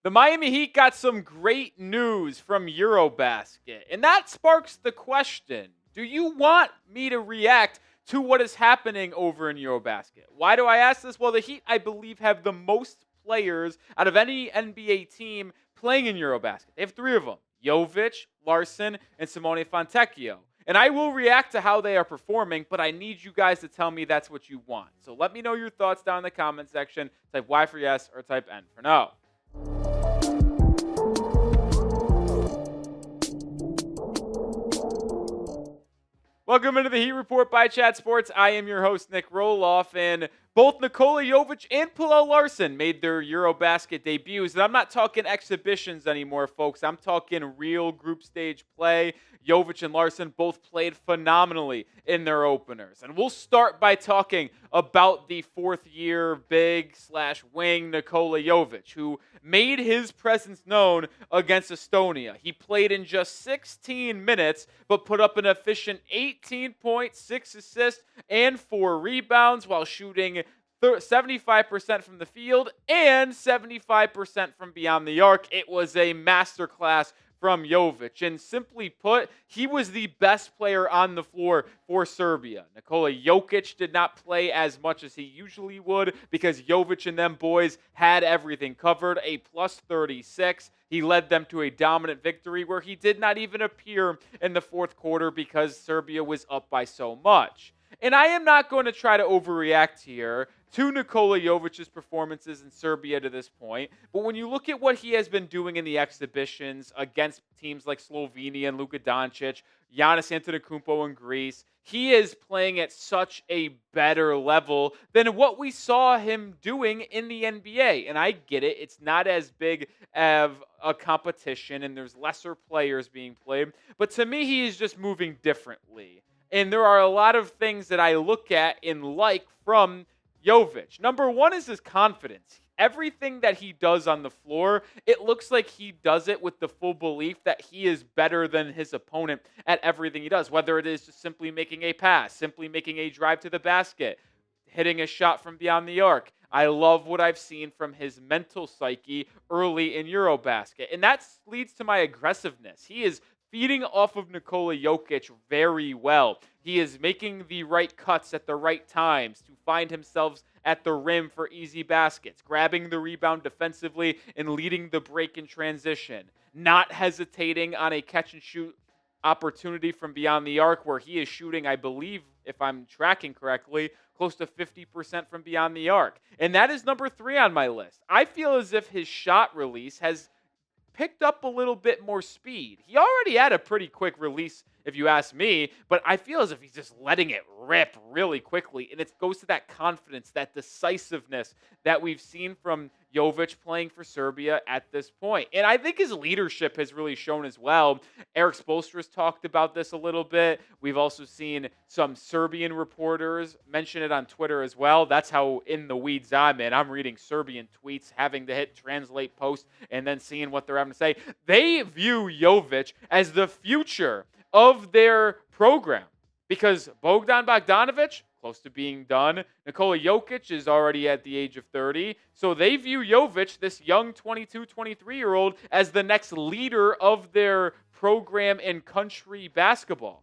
The Miami Heat got some great news from Eurobasket, and that sparks the question, do you want me to react to what is happening over in Eurobasket? Why do I ask this? Well, the Heat, I believe, have the most players out of any NBA team playing in Eurobasket. They have three of them, Jovic, Larsson, and Simone Fontecchio. And I will react to how they are performing, but I need you guys to tell me that's what you want. So let me know your thoughts down in the comment section. Type Y for yes or type N for no. Welcome into the Heat Report by Chat Sports. I am your host, Nic Rohloff, and both Nikola Jovic and Pelle Larsson made their Eurobasket debuts. And I'm not talking exhibitions anymore, folks. I'm talking real group stage play. Jovic and Larsson both played phenomenally in their openers. And we'll start by talking about the fourth-year big/wing Nikola Jovic, who made his presence known against Estonia. He played in just 16 minutes, but put up an efficient 18 points, 6 assists, and 4 rebounds while shooting 75% from the field and 75% from beyond the arc. It was a masterclass from Jovic. And simply put, he was the best player on the floor for Serbia. Nikola Jokic did not play as much as he usually would because Jovic and them boys had everything covered. A plus 36. He led them to a dominant victory where he did not even appear in the fourth quarter because Serbia was up by so much. And I am not going to try to overreact here to Nikola Jovic's performances in Serbia to this point. But when you look at what he has been doing in the exhibitions against teams like Slovenia and Luka Doncic, Giannis Antetokounmpo in Greece, he is playing at such a better level than what we saw him doing in the NBA. And I get it. It's not as big of a competition and there's lesser players being played. But to me, he is just moving differently. And there are a lot of things that I look at and like from Jovic. Number one is his confidence. Everything that he does on the floor, it looks like he does it with the full belief that he is better than his opponent at everything he does, whether it is just simply making a pass, simply making a drive to the basket, hitting a shot from beyond the arc. I love what I've seen from his mental psyche early in Eurobasket. And that leads to my aggressiveness. He is feeding off of Nikola Jokic very well. He is making the right cuts at the right times to find himself at the rim for easy baskets, grabbing the rebound defensively and leading the break in transition, not hesitating on a catch-and-shoot opportunity from beyond the arc where he is shooting, I believe, if I'm tracking correctly, close to 50% from beyond the arc. And that is number 3 on my list. I feel as if his shot release has picked up a little bit more speed. He already had a pretty quick release, if you ask me, but I feel as if he's just letting it rip really quickly, and it goes to that confidence, that decisiveness that we've seen from Jovic playing for Serbia at this point. And I think his leadership has really shown as well. Erik Spoelstra has talked about this a little bit. We've also seen some Serbian reporters mention it on Twitter as well. That's how in the weeds I'm in. I'm reading Serbian tweets, having to hit translate post, and then seeing what they're having to say. They view Jovic as the future of their program because Bogdan Bogdanovic, close to being done. Nikola Jokic is already at the age of 30. So they view Jovic, this young 22, 23-year-old, as the next leader of their program in country basketball.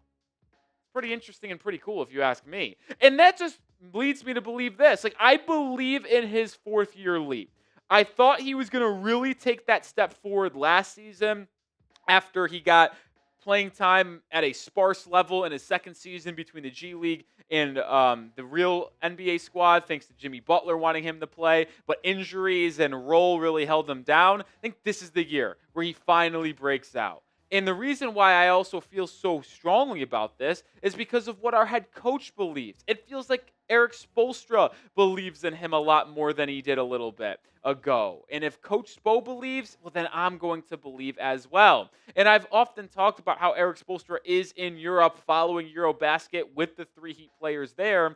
Pretty interesting and pretty cool if you ask me. And that just leads me to believe this. I believe in his fourth-year leap. I thought he was going to really take that step forward last season after he got playing time at a sparse level in his second season between the G League and the real NBA squad, thanks to Jimmy Butler wanting him to play. But injuries and role really held him down. I think this is the year where he finally breaks out. And the reason why I also feel so strongly about this is because of what our head coach believes. It feels like Erik Spoelstra believes in him a lot more than he did a little bit ago. And if Coach Spo believes, well, then I'm going to believe as well. And I've often talked about how Erik Spoelstra is in Europe following Eurobasket with the 3 Heat players there,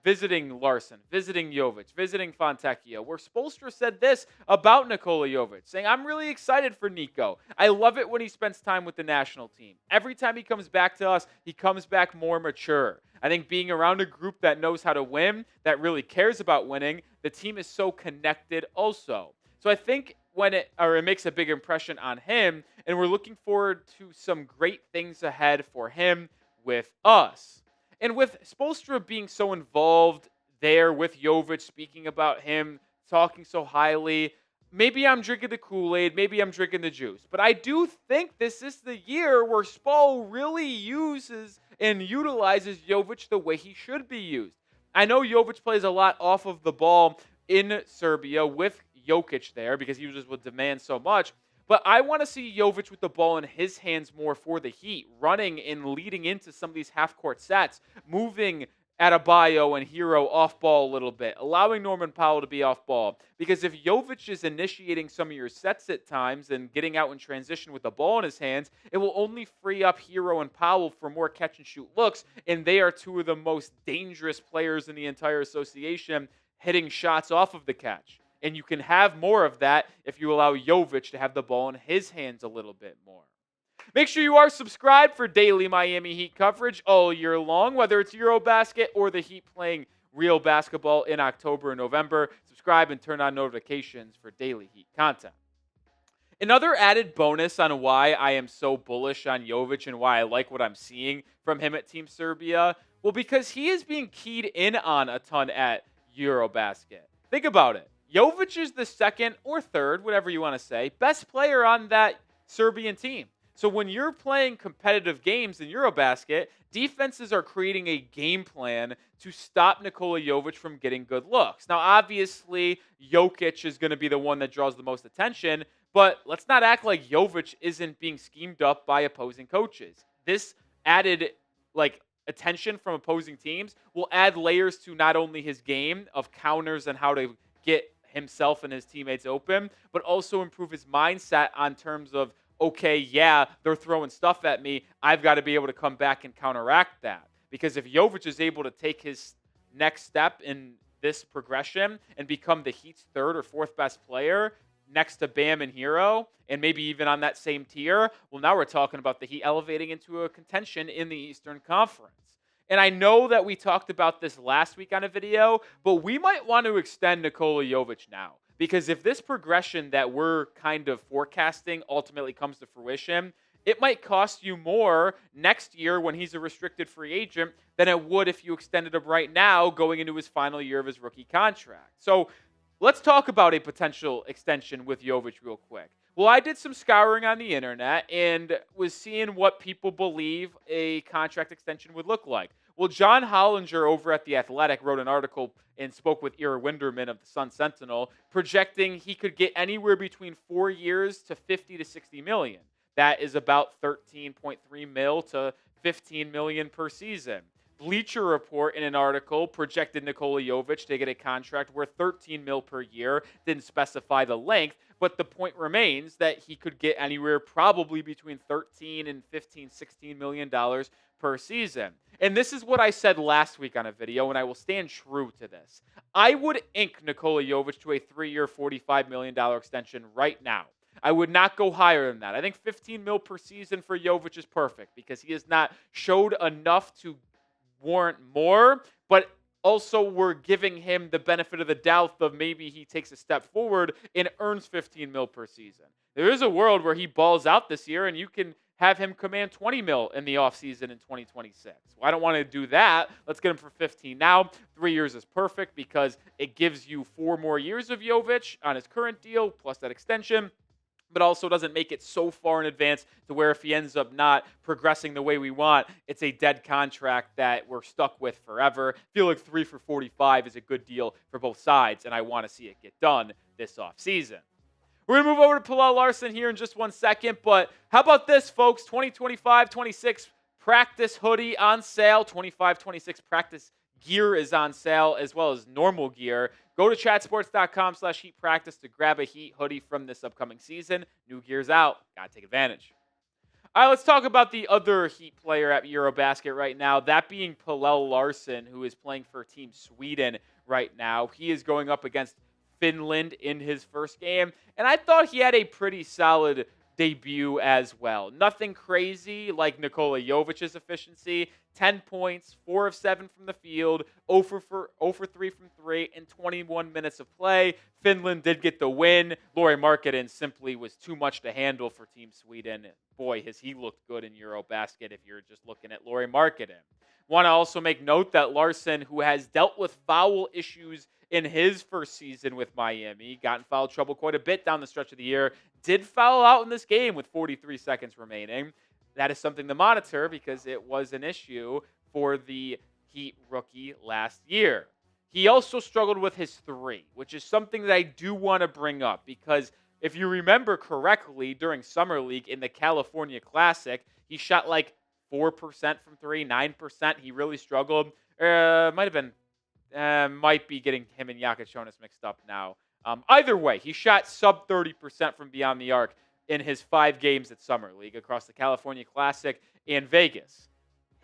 visiting Larsson, visiting Jovic, visiting Fontecchio, where Spoelstra said this about Nikola Jovic, saying, I'm really excited for Nico. I love it when he spends time with the national team. Every time he comes back to us, he comes back more mature. I think being around a group that knows how to win, that really cares about winning, the team is so connected also. So I think it makes a big impression on him, and we're looking forward to some great things ahead for him with us. And with Spoelstra being so involved there with Jovic, speaking about him, talking so highly, maybe I'm drinking the Kool-Aid, maybe I'm drinking the juice. But I do think this is the year where Spo really uses and utilizes Jovic the way he should be used. I know Jovic plays a lot off of the ball in Serbia with Jokic there because he just would demand so much. But I want to see Jovic with the ball in his hands more for the Heat, running and leading into some of these half-court sets, moving Adebayo and Hero off ball a little bit, allowing Norman Powell to be off ball. Because if Jovic is initiating some of your sets at times and getting out in transition with the ball in his hands, it will only free up Hero and Powell for more catch-and-shoot looks, and they are two of the most dangerous players in the entire association, hitting shots off of the catch. And you can have more of that if you allow Jovic to have the ball in his hands a little bit more. Make sure you are subscribed for daily Miami Heat coverage all year long, whether it's Eurobasket or the Heat playing real basketball in October and November. Subscribe and turn on notifications for daily Heat content. Another added bonus on why I am so bullish on Jovic and why I like what I'm seeing from him at Team Serbia, well, because he is being keyed in on a ton at Eurobasket. Think about it. Jovic is the second or third, whatever you want to say, best player on that Serbian team. So when you're playing competitive games in Eurobasket, defenses are creating a game plan to stop Nikola Jovic from getting good looks. Now, obviously, Jokic is going to be the one that draws the most attention, but let's not act like Jovic isn't being schemed up by opposing coaches. This added, attention from opposing teams will add layers to not only his game of counters and how to get himself and his teammates open, but also improve his mindset on terms of, okay, yeah, they're throwing stuff at me. I've got to be able to come back and counteract that. Because if Jovic is able to take his next step in this progression and become the Heat's third or fourth best player next to Bam and Hero, and maybe even on that same tier, well, now we're talking about the Heat elevating into a contention in the Eastern Conference. And I know that we talked about this last week on a video, but we might want to extend Nikola Jovic now. Because if this progression that we're kind of forecasting ultimately comes to fruition, it might cost you more next year when he's a restricted free agent than it would if you extended him right now going into his final year of his rookie contract. So let's talk about a potential extension with Jovic real quick. Well, I did some scouring on the internet and was seeing what people believe a contract extension would look like. Well, John Hollinger over at The Athletic wrote an article and spoke with Ira Winderman of the Sun Sentinel, projecting he could get anywhere between 4 years to 50 to 60 million. That is about 13.3 mil to 15 million per season. Bleacher Report in an article projected Nikola Jovic to get a contract worth 13 mil per year, didn't specify the length, but the point remains that he could get anywhere probably between 13 and 15, 16 million dollars per season. And this is what I said last week on a video, and I will stand true to this. I would ink Nikola Jovic to a 3-year, $45 million extension right now. I would not go higher than that. I think 15 mil per season for Jovic is perfect because he has not showed enough to warrant more, but also we're giving him the benefit of the doubt of maybe he takes a step forward and earns 15 mil per season. There is a world where he balls out this year and you can have him command 20 mil in the offseason in 2026. Well, I don't want to do that. Let's get him for 15 now. 3 years is perfect because it gives you 4 more years of Jovic on his current deal plus that extension, but also doesn't make it so far in advance to where if he ends up not progressing the way we want, it's a dead contract that we're stuck with forever. I feel like 3 for 45 is a good deal for both sides, and I want to see it get done this offseason. We're going to move over to Pelle Larsson here in just 1 second, but how about this, folks? 2025-26 practice hoodie on sale. 25-26 practice gear is on sale, as well as normal gear. Go to chatsports.com/Heat Practice to grab a Heat hoodie from this upcoming season. New gear's out. Got to take advantage. All right, let's talk about the other Heat player at Eurobasket right now, that being Pelle Larsson, who is playing for Team Sweden right now. He is going up against Finland in his first game, and I thought he had a pretty solid debut as well. Nothing crazy like Nikola Jovic's efficiency. 10 points, 4 of 7 from the field, 0 for 3 from 3, in 21 minutes of play. Finland did get the win. Lauri Markkanen simply was too much to handle for Team Sweden. Boy, has he looked good in Eurobasket if you're just looking at Lauri Markkanen. Want to also make note that Larsson, who has dealt with foul issues in his first season with Miami, got in foul trouble quite a bit down the stretch of the year, did foul out in this game with 43 seconds remaining. That is something to monitor because it was an issue for the Heat rookie last year. He also struggled with his three, which is something that I do want to bring up because if you remember correctly, during Summer League in the California Classic, he shot like 4% from three, 9%. He really struggled. Might be getting him and Jonas mixed up now. Either way, he shot sub 30% from beyond the arc in his 5 games at Summer League across the California Classic and Vegas.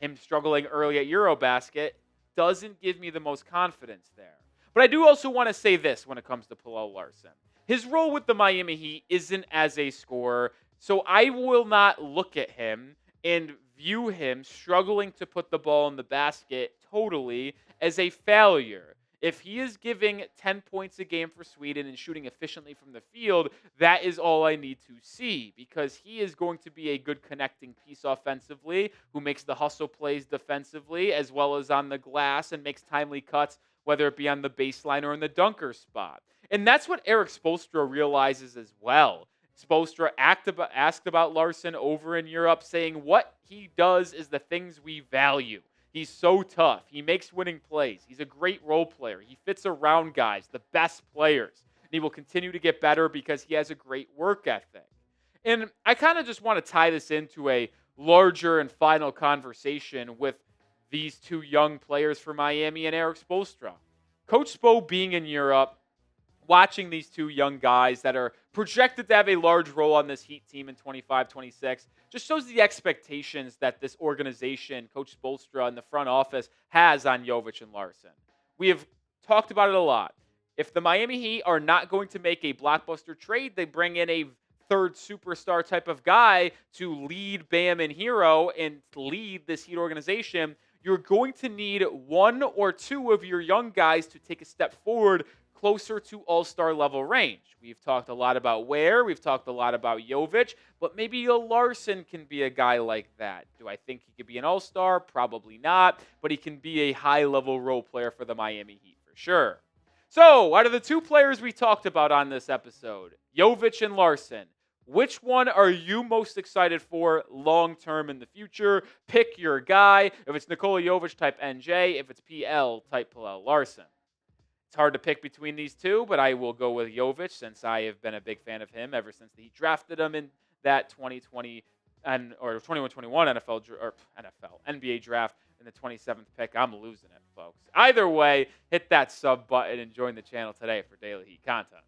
Him struggling early at Eurobasket doesn't give me the most confidence there. But I do also want to say this when it comes to Pelle Larsson. His role with the Miami Heat isn't as a scorer, so I will not look at him and view him struggling to put the ball in the basket totally as a failure. If he is giving 10 points a game for Sweden and shooting efficiently from the field, that is all I need to see because he is going to be a good connecting piece offensively who makes the hustle plays defensively as well as on the glass and makes timely cuts, whether it be on the baseline or in the dunker spot. And that's what Erik Spoelstra realizes as well. Spoelstra asked about Larsson over in Europe, saying what he does is the things we value. He's so tough. He makes winning plays. He's a great role player. He fits around guys, the best players. And he will continue to get better because he has a great work ethic. And I kind of just want to tie this into a larger and final conversation with these two young players for Miami and Erik Spoelstra. Coach Spo being in Europe, watching these two young guys that are projected to have a large role on this Heat team in 25-26 just shows the expectations that this organization, Coach Spoelstra, and the front office has on Jovic and Larsson. We have talked about it a lot. If the Miami Heat are not going to make a blockbuster trade, they bring in a third superstar type of guy to lead Bam and Hero and lead this Heat organization, you're going to need one or two of your young guys to take a step forward closer to all-star level range. We've talked a lot about Ware. We've talked a lot about Jovic, but maybe a Larsson can be a guy like that. Do I think he could be an all-star? Probably not, but he can be a high-level role player for the Miami Heat for sure. So, out of the two players we talked about on this episode, Jovic and Larsson, which one are you most excited for long-term in the future? Pick your guy. If it's Nikola Jovic, type NJ. If it's PL, type Pelle Larsson. It's hard to pick between these two, but I will go with Jovic since I have been a big fan of him ever since he drafted him in that 2020 or 21-21 NBA draft in the 27th pick. I'm losing it, folks. Either way, hit that sub button and join the channel today for daily Heat content.